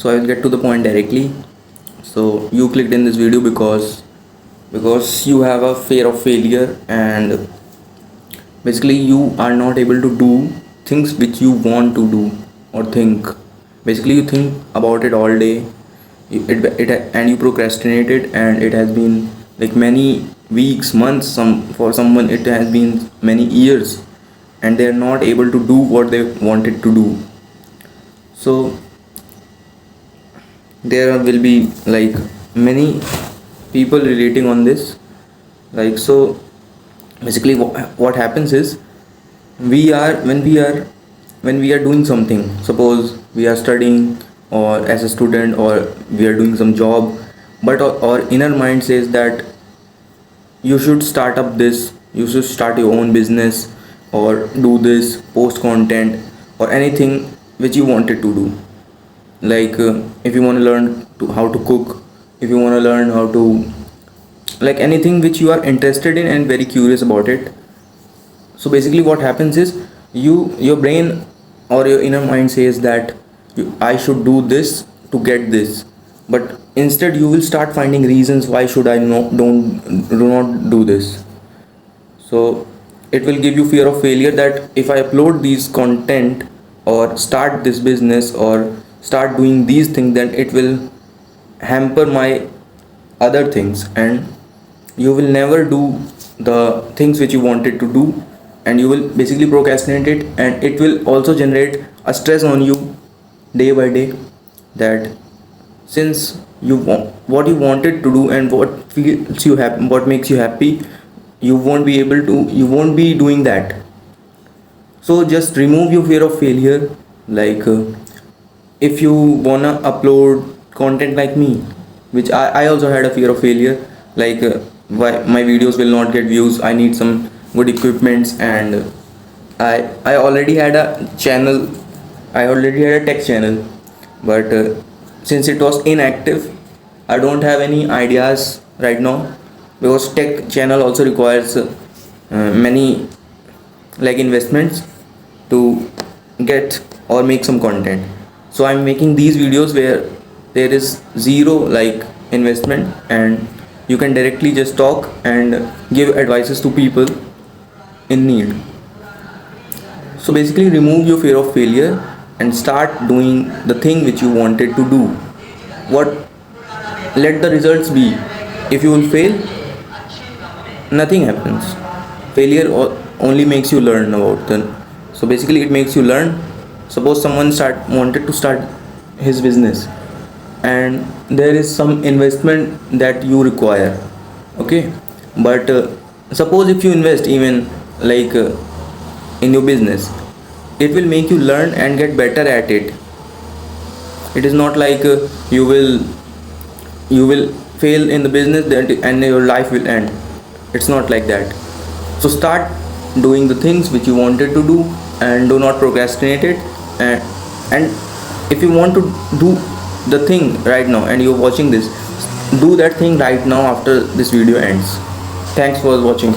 So I will get to the point directly. So you clicked in this video because you have a fear of failure, and basically you are not able to do things which you want to do or think. Basically you think about it all day, and you procrastinate it, and it has been like many weeks, months, for someone it has been many years, and they are not able to do what they wanted to do. So there will be like many people relating on this. Like, so basically what happens is, we are when we are doing something, suppose we are studying or as a student, or we are doing some job, but our inner mind says that you should start up this, you should start your own business, or do this, post content, or anything which you wanted to do. Like if you want to learn how to cook, if you want to learn how to, like anything which you are interested in and very curious about it. So basically what happens is, your brain or your inner mind says that I should do this to get this, but instead you will start finding reasons why should I do not do this. So it will give you fear of failure, that if I upload these content or start this business or start doing these things, then it will hamper my other things, and you will never do the things which you wanted to do, and you will basically procrastinate it, and it will also generate a stress on you day by day, that since you want what you wanted to do and what feels you happy, what makes you happy, you won't be doing that. So just remove your fear of failure. Like if you wanna upload content like me, which I also had a fear of failure, like why my videos will not get views, I need some good equipments, and I already had a channel, I already had a tech channel, but since it was inactive, I don't have any ideas right now, because tech channel also requires many like investments to get or make some content. So I'm making these videos where there is zero like investment, and you can directly just talk and give advices to people in need. So basically remove your fear of failure and start doing the thing which you wanted to do. What let the results be. If you will fail, nothing happens. Failure only makes you learn about them. So basically it makes you learn. Suppose someone wanted to start his business, and there is some investment that you require, okay, but suppose if you invest even like in your business, it will make you learn and get better at it. It is not like you will fail in the business and your life will end. It's not like that. So start doing the things which you wanted to do, and do not procrastinate it. And if you want to do the thing right now and you're watching this, do that thing right now after this video ends. Thanks for watching.